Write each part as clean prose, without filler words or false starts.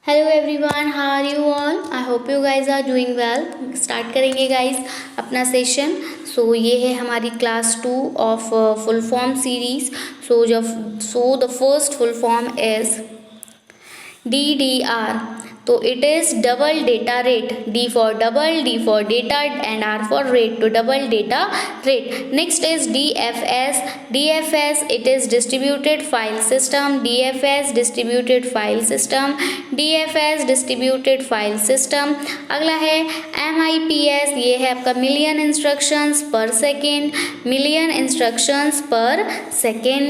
Hello everyone, how are you all? I hope you guys are doing well. Start करेंगे guys अपना session. So ये है हमारी class 2 of full form series. So the first full form is DDR. तो it is double data rate. D for double, D for data and R for rate. तो double data rate. Next is DFS. DFS it is distributed file system. DFS distributed file system. DFS distributed file system. अगला है MIPS. ये है आपका million instructions पर second. Million instructions पर second.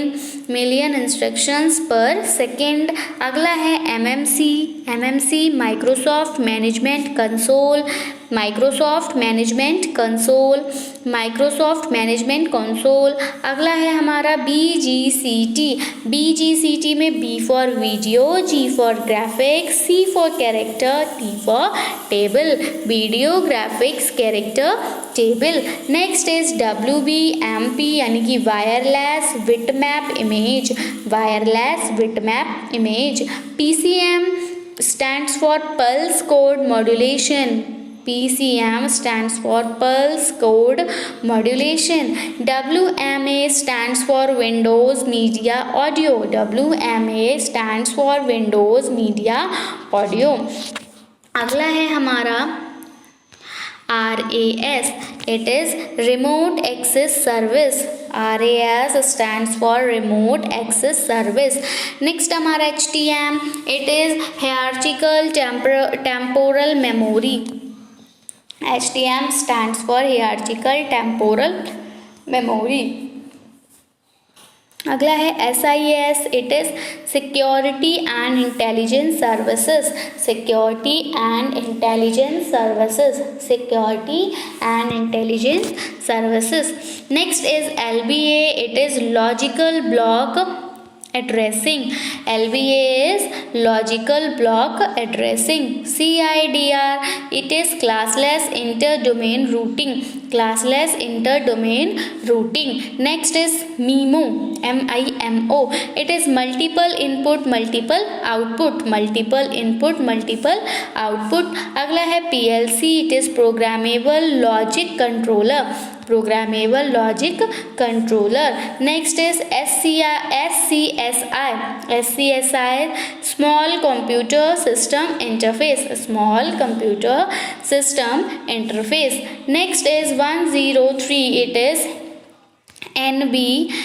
Million instructions पर second. अगला है MMC Microsoft management console. Microsoft management console. Microsoft management console. अगला है हमारा BGCT। BGCT में B for video, G for graphics, C for character, T for table. Video graphics character table. Next is WBMP यानी कि wireless bitmap image. Wireless bitmap image. PCM stands for pulse code modulation. PCM stands for pulse code modulation. WMA stands for Windows Media Audio. WMA stands for Windows Media Audio. अगला है हमारा RAS. It is Remote Access Service. RAS stands for Remote Access Service. Next हमारा HTM. It is Hierarchical Temporal Memory. HTM stands for Hierarchical Temporal Memory. अगला है SIS. It is Security and Intelligence Services. Security and Intelligence Services. Security and Intelligence Services. Next is LBA. It is Logical Block Addressing. LBA is Logical Block Addressing. CIDR. It is Classless Inter-Domain Routing. Classless Inter-Domain Routing. Next is MIMO. MIMO. It is Multiple Input Multiple Output. Multiple Input Multiple Output. अगला है PLC. It is Programmable Logic Controller. Programmable Logic Controller. Next is SCSI. SCSI Small Computer System Interface. Small Computer System Interface. Next is 103. It is NBRAM.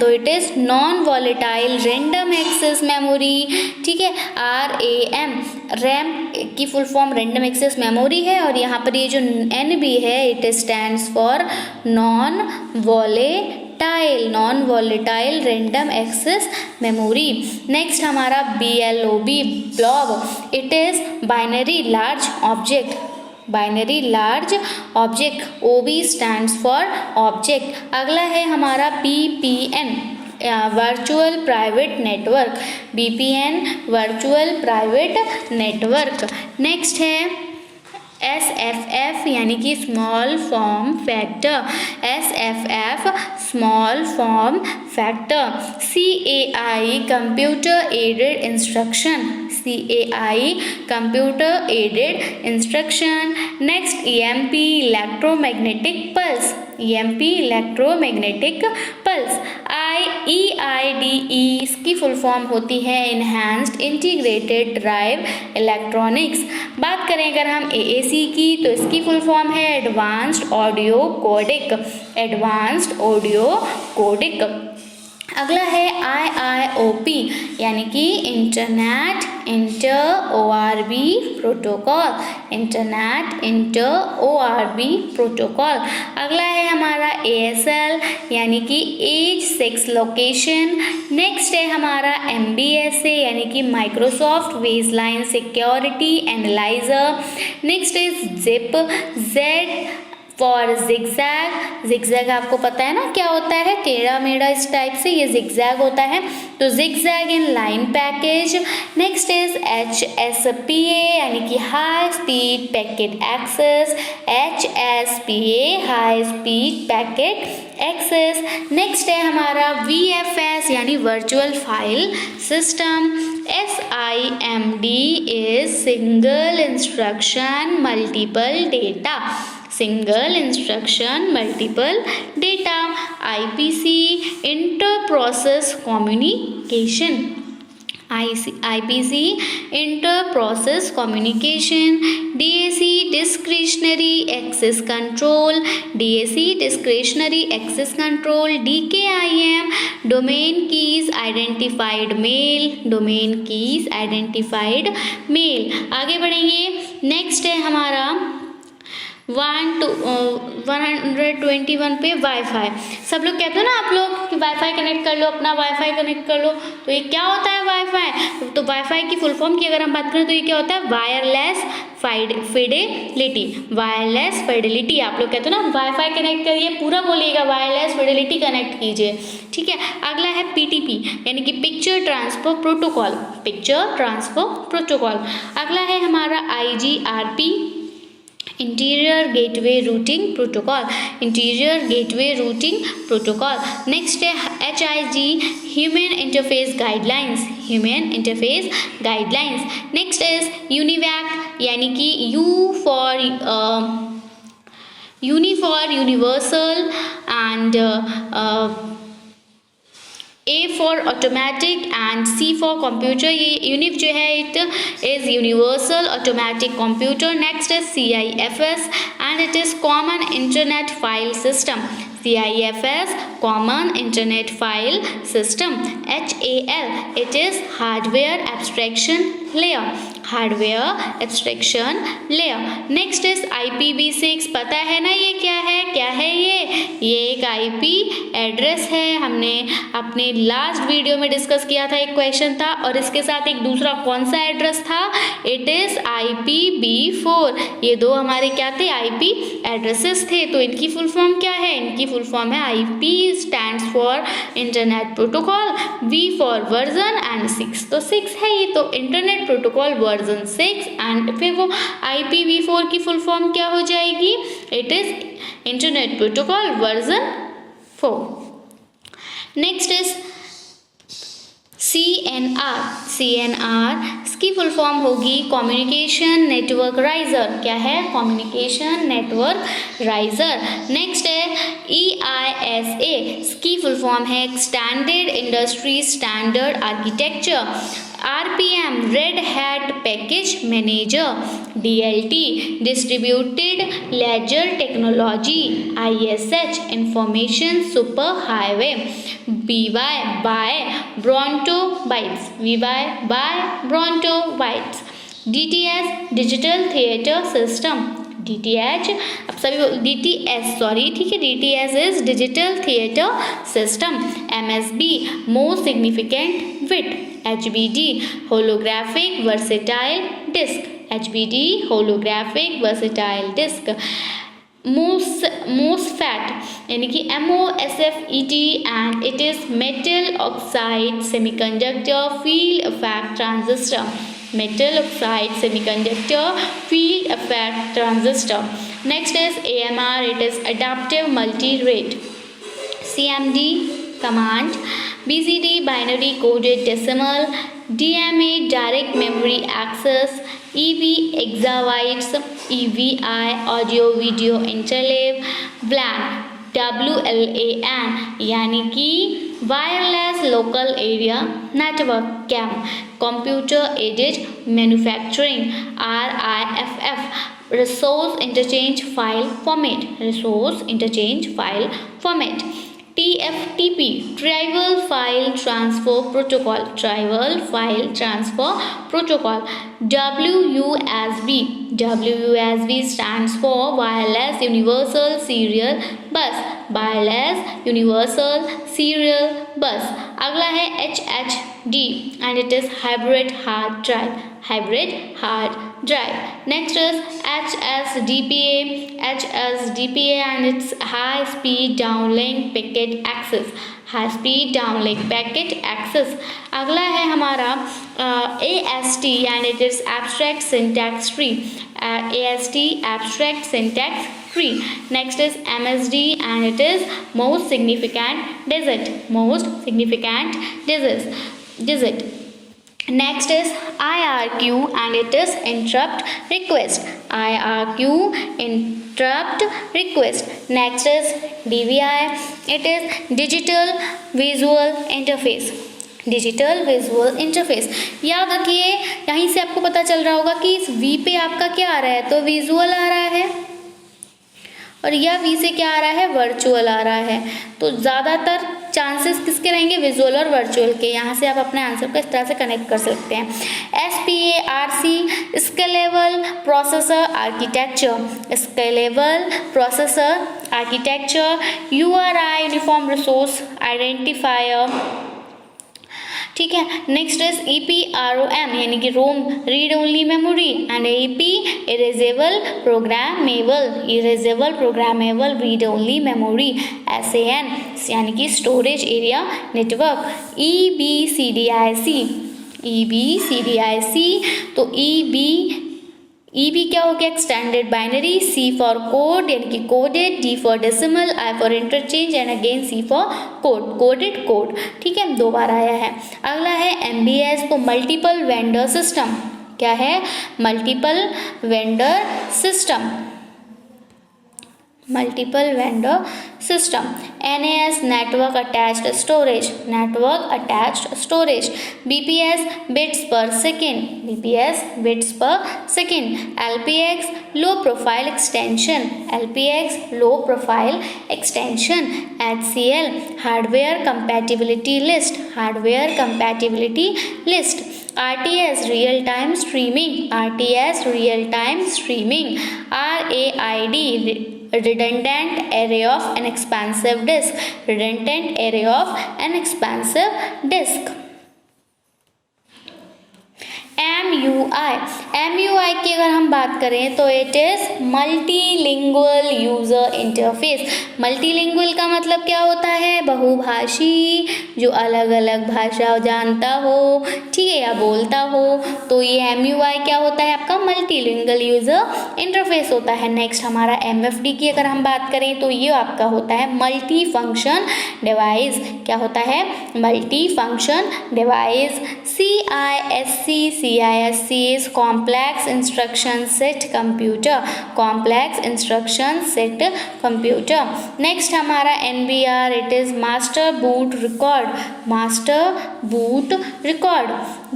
तो it is non volatile random access memory. ठीक है, RAM RAM की full form random access memory है। और यहाँ पर ये जो NB है it stands for non volatile random access memory. Next हमारा BLOB blob. It is binary large object. Binary large object. OB stands for object. अगला है हमारा VPN virtual private network. VPN virtual private network. Next है SFF यानी कि small form factor. SFF small form factor. CAI computer aided instruction. CAI computer aided instruction. Next EMP electromagnetic pulse. EMP electromagnetic pulse. EIDE इसकी full form होती है enhanced integrated drive electronics. बात करें अगर हम AAC की तो इसकी फुल फॉर्म है advanced audio codec. Advanced audio codec. अगला है IIOP यानी कि internet inter ORB protocol. Internet inter ORB protocol. अगला है हमारा ASL यानी कि एज सेक्स लोकेशन। नेक्स्ट है हमारा MBSA यानी कि Microsoft baseline security analyser. Next is ZIP for zigzag, zigzag आपको पता है ना क्या होता है, टेढ़ा मेढ़ा इस टाइप से, ये जिगजैग होता है, तो zigzag in line package. Next is HSPA यानी कि high speed packet access, HSPA high speed packet access. Next है हमारा VFS यानी virtual file system, SIMD is single instruction multiple data, single instruction multiple data. IPC inter process communication, IPC inter process communication. DAC discretionary access control, DAC discretionary access control. DKIM domain keys identified mail, domain keys identified mail. आगे बढ़ेंगे, next है हमारा 121 पे wifi. सब लोग कहते हो ना आप लोग कि वाईफाई कनेक्ट कर लो, अपना वाईफाई कनेक्ट कर लो, तो ये क्या होता है वाईफाई? तो वाईफाई की फुल फॉर्म की अगर हम बात करें तो ये क्या होता है? Wireless Fidelity, wireless Fidelity. आप लोग कहते हो ना वाईफाई कनेक्ट करिए, पूरा बोलिएगा वायरलेस फिडेलिटी कनेक्ट कीजिए, ठीक है। अगला है PTP यानी कि picture transfer protocol, picture transfer protocol. अगला है हमारा IGRP interior gateway routing protocol, interior gateway routing protocol. Next है HIG human interface guidelines, human interface guidelines. Next is UNIVAC यानी कि uni for universal and A for automatic and C for computer. ये यूनिफ जो है it is universal automatic computer. Next है CIFS and it is common internet file system, CIFS common internet file system. HAL it is hardware abstraction layer, hardware abstraction layer. Next is IPv6, पता है ना ये क्या है? क्या है ये एक IP एड्रेस है। हमने अपने लास्ट वीडियो में डिस्कस किया था, एक क्वेश्चन था, और इसके साथ एक दूसरा कौन सा एड्रेस था? It is IPv4। ये दो हमारे क्या थे? IP एड्रेसेस थे। तो इनकी फुल फॉर्म क्या है? इनकी फुल फॉर्म है IP stands for internet protocol, V for version and 6, तो 6 है ये, तो इंटरनेट प्रोटोकॉल वर्जन 6 एंड फिर वो IPv4 की फुल फॉर्म क्या हो जाएगी? It is internet protocol version 4। Next is CNR, इसकी फुल फॉर्म होगी कम्युनिकेशन नेटवर्क राइजर। क्या है? Communication network riser. नेक्स्ट है EISA, इसकी फुल फॉर्म है standard industry standard architecture. RPM Red Hat package manager. DLT distributed ledger technology. ISH information super highway. BY by bronto bytes, VY by bronto bytes. DTS digital theatre system, DTH अब सभी DTS sorry, ठीक है, DTS is digital theatre system. MSB most significant bit. HBD holographic versatile disc, HBD holographic versatile disc. MOSFET यानी कि MOSFET and it is metal oxide semiconductor field effect transistor, metal oxide semiconductor field effect transistor. Next is AMR, it is adaptive multi rate. CMD command. BCD binary coded decimal. DMA direct memory access. EV exabytes. EVI audio video interleave. WLAN WLAN यानी कि wireless local area network. CAM computer aided manufacturing. RIFF resource interchange file format, resource interchange file format. TFTP trivial file transfer protocol, trivial file transfer protocol. WUSB stands for wireless universal serial bus, wireless universal serial bus। अगला है HH D, and it is hybrid hard drive. Hybrid hard drive. Next is HSDPA. HSDPA and its high speed downlink packet access. High speed downlink packet access. अगला है हमारा AST and it is abstract syntax tree. AST abstract syntax tree. Next is MSD and it is most significant digit. Most significant digit. Next is IRQ and it is interrupt request. IRQ interrupt request. Next is DVI. It is digital visual interface. Digital visual interface. याद रखिए यहीं से आपको पता चल रहा होगा कि इस V पे आपका क्या आ रहा है, तो विजुअल आ रहा है और यह V से क्या आ रहा है, वर्चुअल आ रहा है. तो ज़्यादातर चांसेस किसके रहेंगे, विजुअल और वर्चुअल के. यहाँ से आप अपने आंसर को इस तरह से कनेक्ट कर सकते हैं. SPARC scalable processor architecture. Scalable processor architecture. URI uniform resource identifier. ठीक है. नेक्स्ट इज EPROM यानी कि ROM read only memory. And EP erasable programmable read only memory. SAN यानी कि स्टोरेज एरिया नेटवर्क. EBCDIC. तो EB क्या हो गया, extended binary. C for code यानी कि coded. D for decimal. I for interchange and again C for code. Coded code. ठीक है, 2 बार आया है. अगला है MBS. तो मल्टीपल वेंडर सिस्टम. क्या है, multiple vendor system. Multiple vendor system. NAS network attached storage. Network attached storage. BPS bits per second. LPX low profile extension. HCL hardware compatibility list. RTS real time streaming. RAID redundant array of an expansive disk. MUI की अगर हम बात करें तो it is multilingual user interface. Multilingual का मतलब क्या होता है, बहुभाषी, जो अलग अलग भाषा जानता हो, ठीक है, या बोलता हो. तो ये MUI क्या होता है, आपका मल्टीलिंगुअल यूजर इंटरफेस होता है. नेक्स्ट हमारा MFD की अगर हम बात करें तो ये आपका होता है मल्टी फंक्शन डिवाइस. क्या होता है, multi function device. CISC is complex instruction set computer. Next हमारा NBR, it is master boot record.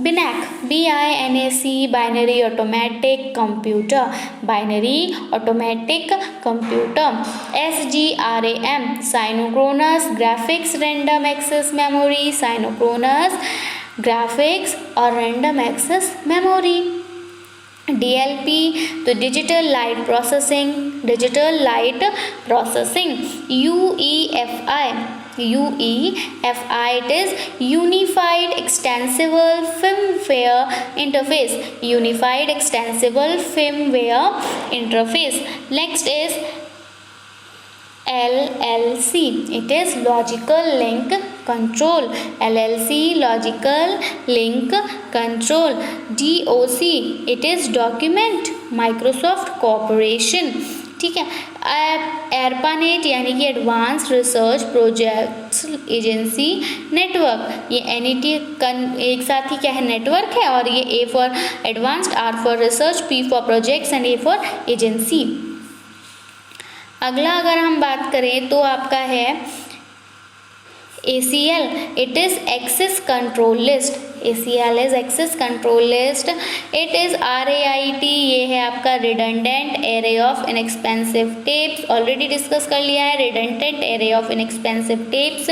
BINAC binary automatic computer. SGRAM synchronous graphics random access memory. Graphics और रैंडम एक्सेस मेमोरी. DLP तो digital light processing. UEFI it is unified extensible firmware interface. Next is LLC. It is logical link control. DOC it is document Microsoft Corporation. ठीक है. ARPANET यानी कि advance research projects agency network. ये NET एक साथ ही क्या है, network है. और ये A for advanced, R for research, P for projects and A for agency. अगला अगर हम बात करें तो आपका है ACL. It is access control list. ACL is access control list. It is RAIT. ये है आपका redundant array of inexpensive tapes. Already discuss कर लिया है, redundant array of inexpensive tapes.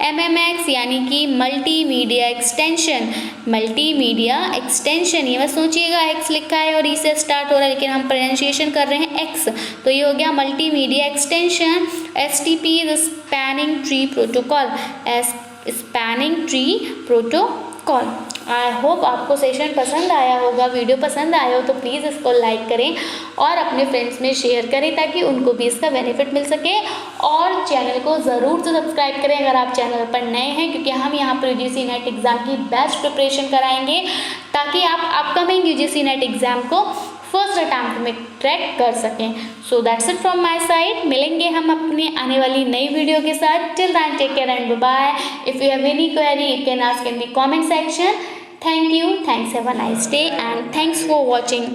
MMX यानी कि मल्टीमीडिया एक्सटेंशन. ये बस सोचिएगा X लिखा है और E से स्टार्ट हो रहा है, लेकिन हम प्रोनाउंसिएशन कर रहे हैं X, तो ये हो गया multimedia extension. STP is spanning tree protocol. Call. I hope आपको सेशन पसंद आया होगा, वीडियो पसंद आया हो तो प्लीज़ इसको लाइक करें और अपने फ्रेंड्स में शेयर करें ताकि उनको भी इसका बेनिफिट मिल सके। और चैनल को ज़रूर से सब्सक्राइब करें अगर आप चैनल पर नए हैं, क्योंकि हम यहाँ पर यूजीसी नेट एग्ज़ाम की बेस्ट प्रिपरेशन कराएंगे ताकि आप अपकमिंग यूजीसी नेट एग्ज़ाम को फर्स्ट अटैम्प्ट में क्रैक कर सकें। So that's it from my side. मिलेंगे हम अपनी आने वाली नई वीडियो के साथ। Till then take care and bye. If you have any query you can ask in the comment section. Thank you, thanks, have a nice day and thanks for watching.